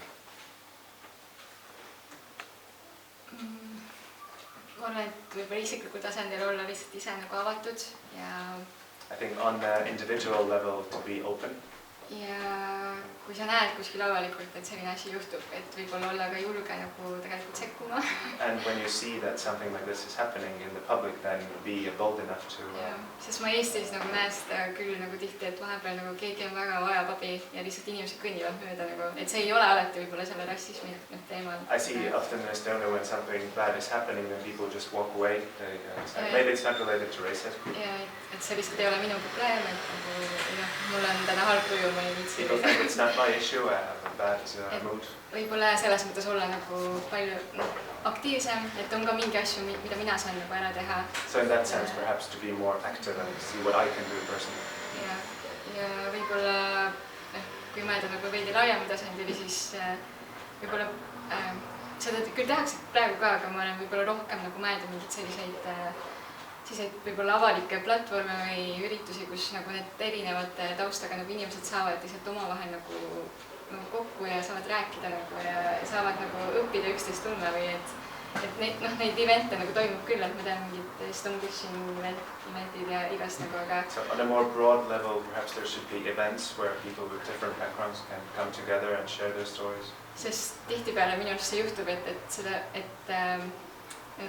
Ma arvan, et võib-olla isiklikul tasandil olla lihtsalt ise nagu avatud ja I think on the individual level to be open. Ja kui sa näed kuskil avalikult, et selline asi juhtub, et võib-olla olla ka julge nagu tegelikult sekkuma. And when you see that something like this is happening in the public, then be bold enough to... Sest ma Eestis nagu näen seda küll nagu tihti, et vahepeal nagu keegi on väga vajab abi ja lihtsalt inimesed kõnnivad mööda nagu, et see ei ole alati võib-olla selle rassismi teemal. I see often in Estonia when something bad is happening and people just walk away. Maybe it's not related to racism. Ja, et see lihtsalt ei ole minu probleem, et mul on täna halb tuju. People think it's not my issue, I have a bad mood. Võib-olla selles mõttes olla nagu palju aktiivsem, et on ka mingi asju, mida mina saan nagu ära teha. So in that sense, perhaps to be more active and see what I can do personally. Ja võib-olla, kui mõelda nagu veidi laiema tasandil, siis võib-olla seda küll tehakse praegu ka, aga ma olen võib-olla rohkem nagu mõelda mingid selliseid võib-olla avalikke platvorme või üritusi, kus nagu need erinevate taustaga nagu inimesed saavad lihtsalt omavahel nagu kokku ja saavad rääkida nagu ja saavad nagu õppida üksteist tundma või et neid evente nagu toimub küll, et ma tean mingid Estonian eventid ja igast nagu, aga... So on a more broad level, perhaps there should be events where people with different backgrounds can come together and share their stories. Sest tihtipeale minu arust see juhtub, et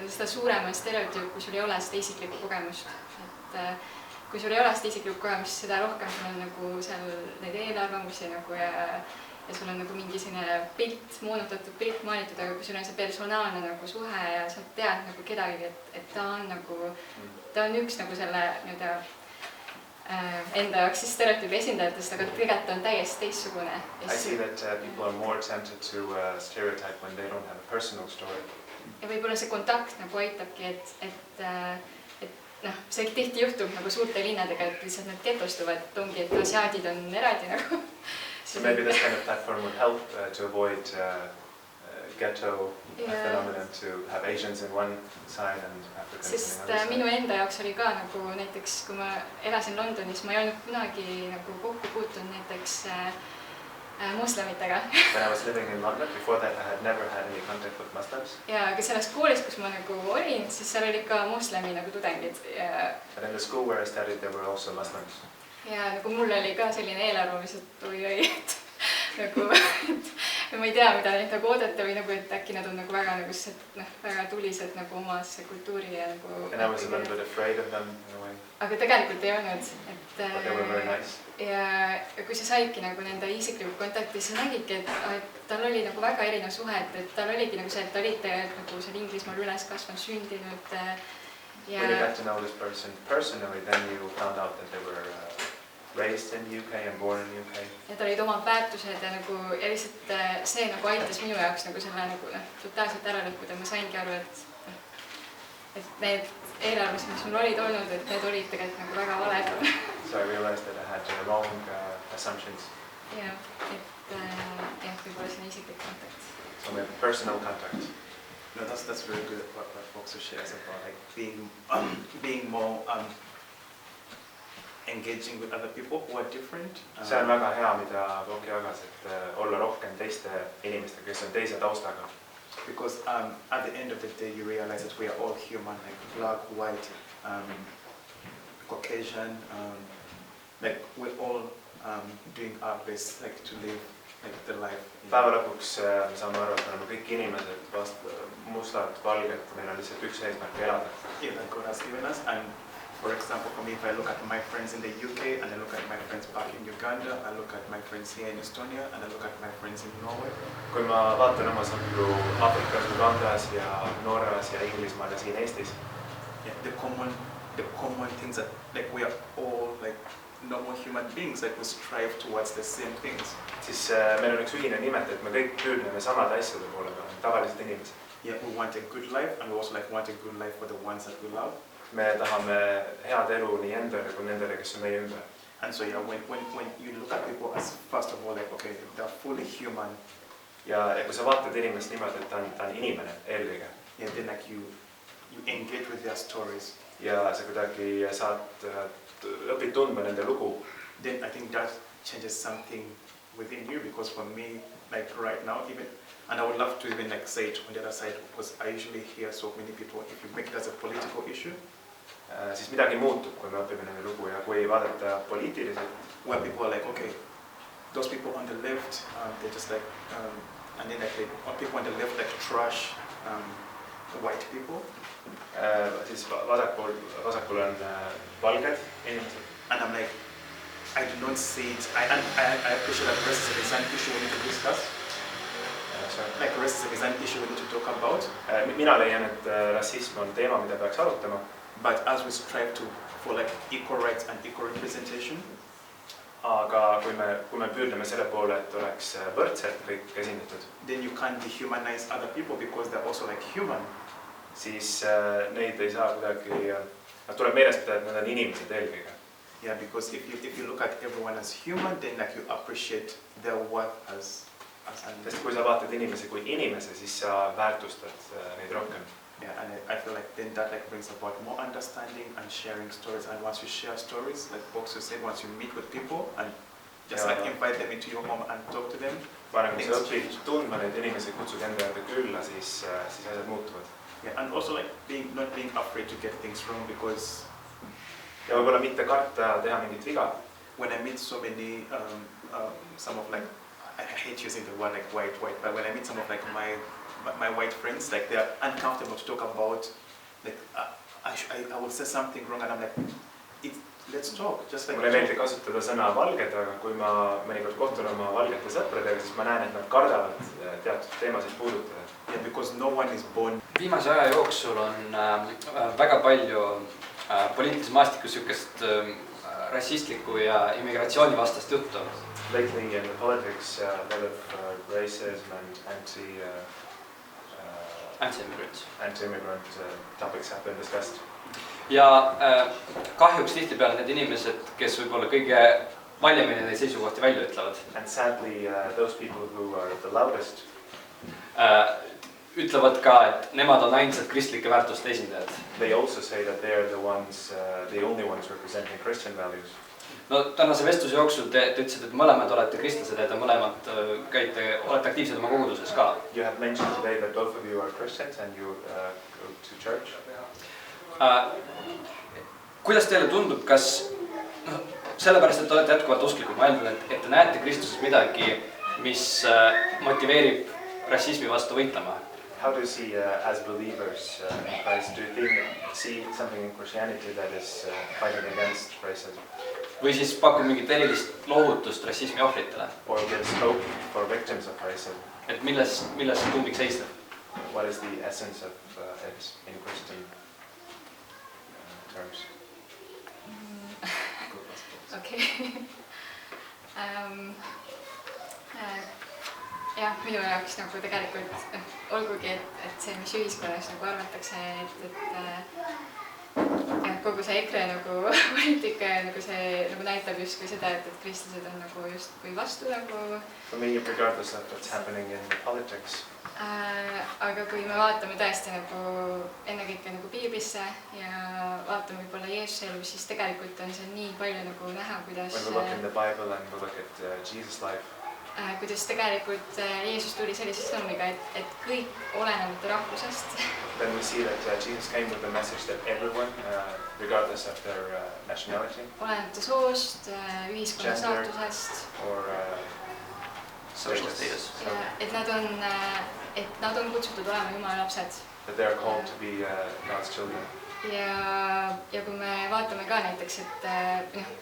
seda suurema stereotüüp, kui sul ei ole seda isiklikku kogemust. Et kui sul ei ole seda isiklikku kogemust, seda rohkem sul on nagu seal neid eelarvamusi nagu ja sul on nagu mingi selline pilt, moonutatud pilt maalitud, aga kui sul on see personaalne nagu suhe ja sa tead nagu kedagi, et ta on üks nagu selle nii-öelda enda jaoks siis stereotüübi esindajatest, aga tegelikult on täiesti teistsugune. I see that people are more tempted to stereotype when they don't have a personal story. Ja võib-olla see kontakt nagu aitabki, et noh, see tihti juhtub nagu suurte linnadega, et lihtsalt need getostuvad, et ongi, et asiaadid on eraldi nagu. So maybe this kind of platform would help to avoid ghetto phenomenon, to have Asians in one side and Africans Sest in the other minu side. enda jaoks oli ka nagu näiteks, kui ma elasin Londonis, ma ei olnud kunagi nagu kokku puutunud näiteks moslemitega. When I was living in London, before that I had never had any contact with Muslims. Ja aga selles koolis, kus ma nagu olin, siis seal oli ka moslemi nagu tudengid. But in the school where I studied, there were also Muslims. Ja nagu mul oli ka selline eelarvamus, et oi, et nagu, et ma ei tea, mida neid nagu oodata või nagu, et äkki nad on nagu väga nagu väga tulised nagu omasse kultuuri ja nagu. And I was a little bit afraid of them in a way. Aga tegelikult ei olnud, et. But they were very nice. Ja kui sa saidki nagu nende isikliku kontakti, siis nägidki, et tal oli nagu väga erinev suhe, et tal oligi nagu see, et ta oli nagu seal Inglismaal üles kasvanud, sündinud. When you got to know this person personally, then you found out that they were raised in the UK and born in the UK. Ja tal olid omad väärtused ja nagu ja lihtsalt see nagu aitas minu jaoks nagu selle nagu totaalselt ära lõpuda. Ma saingi aru, et need eelarvamused, mis mul olid olnud, et need olid tegelikult nagu väga valed. So I realized that I had wrong assumptions. Ja, et võib-olla see on isiklik kontakt. So we have personal contact. No, that's very good what Fox shares about like being more engaging with other people who are different. See on väga hea, mida Fox jagas, et olla rohkem teiste inimestega, kes on teise taustaga. Because at the end of the day, you realize that we are all human, like black, white, Caucasian, like we're all doing our best, like to live like the life. Päeva lõpuks saame aru, et me oleme kõik inimesed, mustad, valged, meil on lihtsalt üks eesmärk elada. Yeah, that God has given us. And for example, for me, if I look at my friends in the UK and I look at my friends back in Uganda, I look at my friends here in Estonia and I look at my friends in Norway. Kui ma vaatan oma sõpru Aafrikas, Ugandas ja Norras ja Inglismaal ja siin Eestis. Yeah, the common things that like we are all like normal human beings, like we strive towards the same things. Siis meil on üks ühine nimetaja, et me kõik püüdleme samade asjade poole peale, tavalised inimesed. Yeah, we want a good life and we also like want a good life for the ones that we love. Me tahame head elu nii endale kui nendele, kes on meie ümber. And so yeah, when you look at people as first of all like okay, they're fully human. Ja kui sa vaatad inimest niimoodi, et ta on inimene eelkõige. Yeah, then like you engage with their stories. Ja sa kuidagi õpid tundma nende lugu. Then I think that changes something within you, because for me, like right now, even, and I would love to even like say it on the other side, because I usually hear so many people, if you make it as a political issue, siis midagi muutub, kui me õpime nende lugu ja kui vaadata poliitiliselt. Where people are like, okay, those people on the left, they're just like, and then like people on the left like trash white people. Siis vasakul on valged inimesed. And I'm like, I do not see it. I appreciate that racism is an issue we need to discuss. Like racism is an issue we need to talk about. Mina leian, et rassism on teema, mida peaks arutama. But as we strive for like equal rights and equal representation. Aga kui me püüdleme selle poole, et oleks võrdselt kõik esindatud. Then you can't dehumanize other people because they're also like human. Siis neid ei saa kuidagi, tuleb meeles pidada, et nad on inimesed eelkõige. Yeah, because if you look at everyone as human, then like you appreciate their worth as Sest kui sa vaatad inimesi kui inimese, siis sa väärtustad neid rohkem. Yeah, and I feel like then that like brings about more understanding and sharing stories. And once you share stories, like Boxer said, once you meet with people and just like invite them into your home and talk to them. Varem kui sa õpid tundma neid inimesi, kutsud enda juurde külla, siis asjad muutuvad. Yeah, and also like not being afraid to get things wrong, because ja võib-olla mitte karta teha mingit viga. When I meet so many some of like, I hate using the word like white, but when I meet some of like my white friends, like they are uncomfortable to talk about, like I will say something wrong and I'm like, let's talk, just like mulle ei meeldi kasutada sõna valged, aga kui ma mõnikord kohtun oma valgete sõpradega, siis ma näen, et nad kardavad teatud teemasid puudutada. Yeah, because no one is born. Viimase aja jooksul on väga palju poliitilises maastikus sükest rassistlikku ja immigratsioonivastast juttu. Lately in the politics, a lot of racism and anti-immigrant topics have been discussed. Ja kahjuks tihtipeale need inimesed, kes võib-olla kõige valjemini neid seisukohti välja ütlevad. And sadly, those people who are the loudest ütlevad ka, et nemad on ainsad kristlike väärtuste esindajad. They also say that they are the ones, the only ones representing Christian values. No tänase vestluse jooksul te ütlesite, et mõlemad olete kristlased ja te mõlemad olete aktiivsed oma koguduses ka. You have mentioned today that both of you are Christians and you go to church. Kuidas teile tundub, kas sellepärast, et te olete jätkuvalt usklikud, ma eeldan, et te näete Kristuses midagi, mis motiveerib rassismi vastu võitlema? How do you see as believers in Christ? Do you see something in Christianity that is fighting against racism? Või siis pakub mingit erilist lohutust rassismi ohvritele? Or gives hope for victims of racism? Et milles see tuumik seisneb? What is the essence of it in Christian terms? Okay. Jah, minu jaoks nagu tegelikult olgugi, et see, mis ühiskonnas nagu arvatakse, et kogu see EKRE nagu poliitika ja nagu see nagu näitab justkui seda, et kristlased on nagu justkui vastu nagu. For me, regardless of what's happening in the politics. Aga kui me vaatame tõesti nagu ennekõike nagu Piiblisse ja vaatame võib-olla Jeesuse elu, siis tegelikult on see nii palju nagu näha, kuidas When we look in the Bible and we look at Jesus' life. Kuidas tegelikult Jeesus tuli sellise sõnumiga, et kõik olenemata rahvusest. Then we see that Jesus came with the message that everyone, regardless of their nationality, olenemata soost, ühiskonna staatusest, or social status. Et nad on kutsutud olema Jumala lapsed. That they are called to be God's children. Ja kui me vaatame ka näiteks, et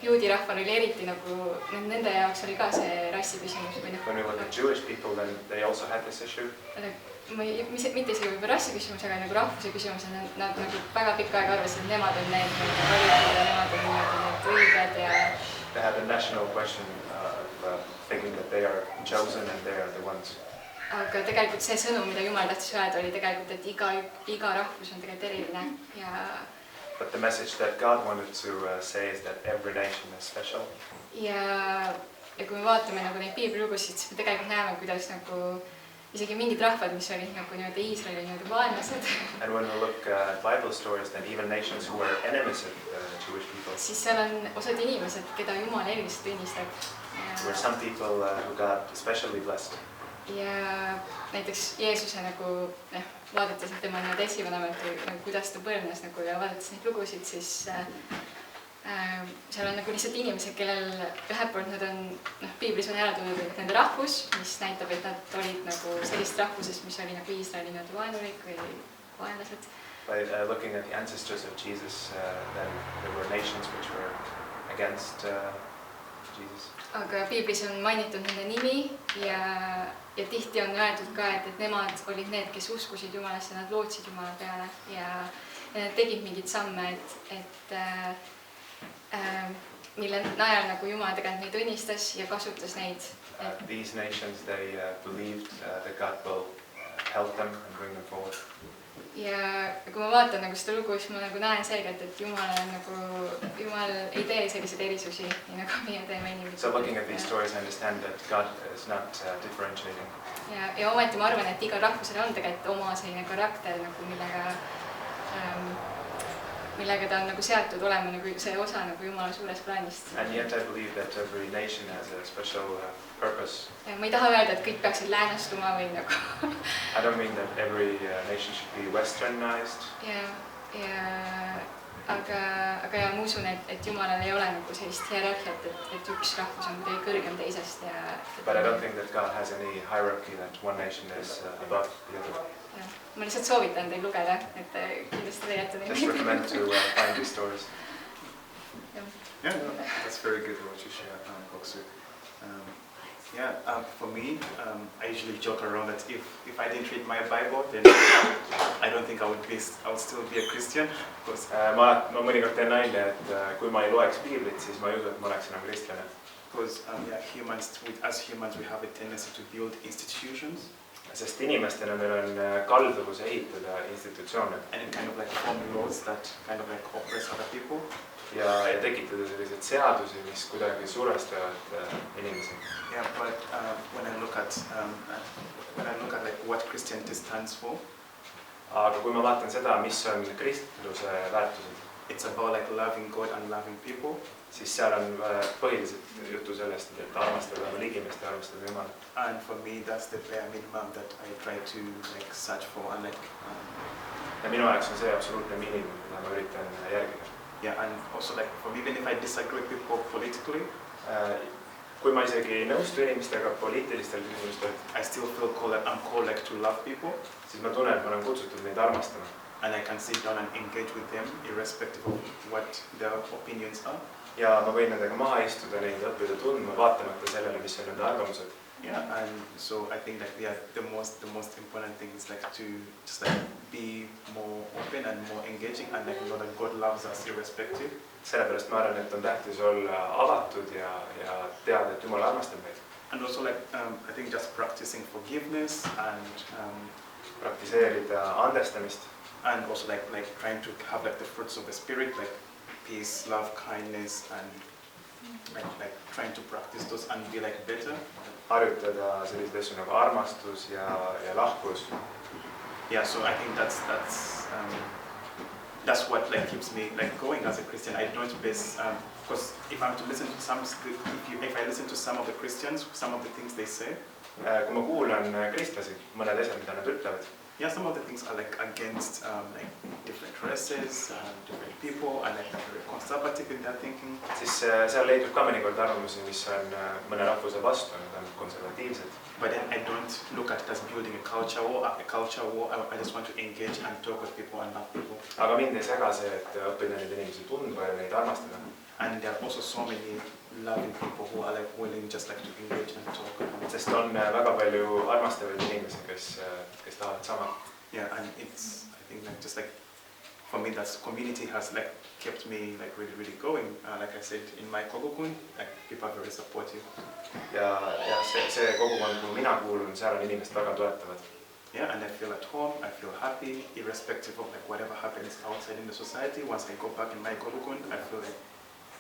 juudi rahval oli eriti nagu, nende jaoks oli ka see rassi küsimus. When we look at Jewish people, then they also had this issue. Mitte isegi võib-olla rassi küsimus, aga nagu rahvuse küsimus, nad nagu väga pikka aega arvasid, et nemad on need valitud ja nemad on need õiged ja... They had a national question of thinking that they are chosen and they are the ones. Aga tegelikult see sõnum, mida Jumal tahtis öelda, oli tegelikult, et iga rahvus on tegelikult eriline ja... But the message that God wanted to say is that every nation is special. Ja kui me vaatame nagu neid piiblilugusid, siis me tegelikult näeme, kuidas nagu isegi mingid rahvad, mis olid nagu nii-öelda Iisraeli nii-öelda vaenlased. And when we look at Bible stories, then even nations who were enemies of Jewish people. Siis seal on osad inimesed, keda Jumal erilist tunnistab. There were some people who got especially blessed. Ja näiteks Jeesuse nagu vaadates tema nii-öelda esivanemat või kuidas ta põlvnes nagu ja vaadates neid lugusid, siis seal on nagu lihtsalt inimesed, kellel ühelt poolt nad on, Piiblis on ära tulnud nende rahvus, mis näitab, et nad olid nagu sellist rahvusest, mis oli nagu Iisraeli nii-öelda vaenulik või vaenlased. By looking at the ancestors of Jesus, then there were nations which were against Jesus. Aga Piiblis on mainitud nende nimi ja tihti on öeldud ka, et nemad olid need, kes uskusid Jumalasse, nad lootsid Jumala peale ja nad tegid mingid samme, et mille najal nagu Jumal tegelikult neid õnnistas ja kasutas neid. These nations, they believed that God will help them and bring them forward. Ja kui ma vaatan nagu seda lugu, siis ma nagu näen selgelt, et Jumal ei tee selliseid erisusi, nii nagu meie teeme inimesed. So looking at these stories, I understand that God is not differentiating. Ja ometi ma arvan, et igal rahvusel on tegelikult oma selline karakter, millega ta on nagu seatud olema nagu see osa nagu Jumala suurest plaanist. And yet I believe that every nation has a special purpose. Ja ma ei taha öelda, et kõik peaksid läänestuma või nagu... I don't mean that every nation should be westernized. Aga ja ma usun, et Jumalal ei ole nagu sellist hierarhiat, et üks rahvus on kuidagi kõrgem teisest ja... But I don't think that God has any hierarchy that one nation is above the other. Ma lihtsalt soovitan teil lugeda, et kindlasti leiate neid. Just recommend to find these stories. Yeah, no, that's very good what you share, Boksu. For me, I usually joke around that if I didn't read my Bible, then I don't think I would still be a Christian. Ma mõnikord teen nalja, et kui ma ei loeks piiblit, siis ma ei usu, et ma oleks enam kristlane. Because as humans, we have a tendency to build institutions. Sest inimestena meil on kalduvus ehitada institutsioone. And kind of like form laws that kind of like oppress other people. Ja tekitada sellised seadusi, mis kuidagi survestavad inimesi. Yeah, but when I look at like what Christianity stands for, aga kui ma vaatan seda, mis on kristluse väärtused, it's about like loving God and loving people. Siis seal on põhiliselt jutu sellest, et armastada oma ligimest ja armastada Jumalat. And for me, that's the bare minimum that I try to like search for and like. Ja minu jaoks on see absoluutne miinimum, mida ma üritan järgida. Yeah, and also like for me, even if I disagree with people politically, kui ma isegi nõustu inimestega poliitilistel küsimustel, I still feel I'm called like to love people. Siis ma tunnen, et ma olen kutsutud neid armastama. And I can sit down and engage with them, irrespective of what their opinions are. Ja ma võin nendega maha istuda, neid õppida tundma, vaatamata sellele, mis on nende arvamused. Yeah, and so I think that the most important thing is like to just like be more open and more engaging and like know that God loves us irrespective. Sellepärast ma arvan, et on tähtis olla avatud ja teada, et Jumal armastab meid. And also like I think just practicing forgiveness and praktiseerida andestamist. And also like trying to have like the fruits of the spirit, like peace, love, kindness, and like trying to practice those and be like better. Harjutada selliseid asju nagu armastus ja lahkus. Yeah, so I think that's what like keeps me like going as a Christian. I don't base because if I'm to listen to if I listen to some of the Christians, some of the things they say. Kui ma kuulan kristlasi, mõned asjad, mida nad ütlevad. Yeah, some of the things are like against like different races and different people and like they're very conservative in their thinking. Siis seal leidub ka mõnikord arvamusi, mis on mõne rahvuse vastu, nad on konservatiivsed. But then I don't look at it as building a culture war. I just want to engage and talk with people and love people. Aga mind ei sega see, et õppida neid inimesi tundma ja neid armastada. And there are also so many loving people who are like willing just like to engage and talk. Sest on väga palju armastavaid inimesi, kes tahavad sama. Yeah, and I think like just like for me that community has like kept me like really going. Like I said in my kogukond, like people are very supportive. Ja see kogukond, kuhu mina kuulun, seal on inimesed väga toetavad. Yeah, and I feel at home, I feel happy, irrespective of like whatever happens outside in the society. Once I go back in my kogukond, I feel like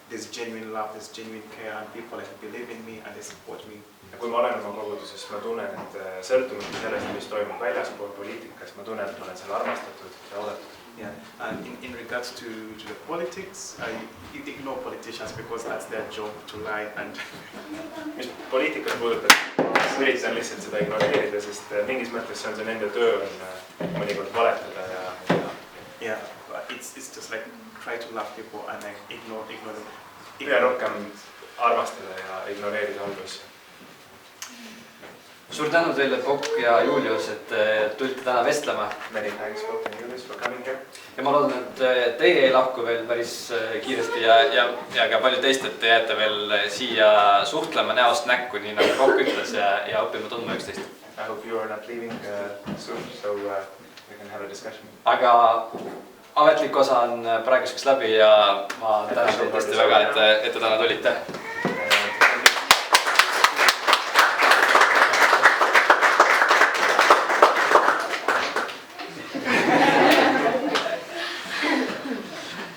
there's genuine love, there's genuine care, and people like believe in me and they support me. Ja kui ma olen oma koguduses, ma tunnen, et sõltumata sellest, mis toimub väljaspool poliitikas, ma tunnen, et olen seal armastatud ja oodatud. Yeah, and in regards to the politics, I ignore politicians because that's their job to lie and. Mis poliitikas puudutab, üritan lihtsalt seda ignoreerida, sest mingis mõttes see on see nende töö on mõnikord valetada ja. Yeah, but it's just like try to love people and like ignore them. Püüa rohkem armastada ja ignoreerida halbu asju. Suur tänu teile, Bok ja Julius, et tulite täna vestlema. Many thanks, Bok and Julius, for coming here. Ja ma loodan, et teie ei lahku veel päris kiiresti ja ka palju teist, et te jääte veel siia suhtlema näost näkku, nii nagu Bok ütles ja õppima tundma üksteist. I hope you are not leaving soon, so we can have a discussion. Aga ametlik osa on praeguseks läbi ja ma tänan teid tõesti väga, et te täna tulite.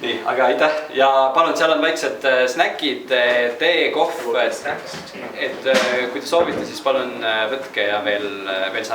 Nii, aga aitäh ja palun, seal on väiksed snäkid, tee, kohv, et kui te soovite, siis palun võtke ja veel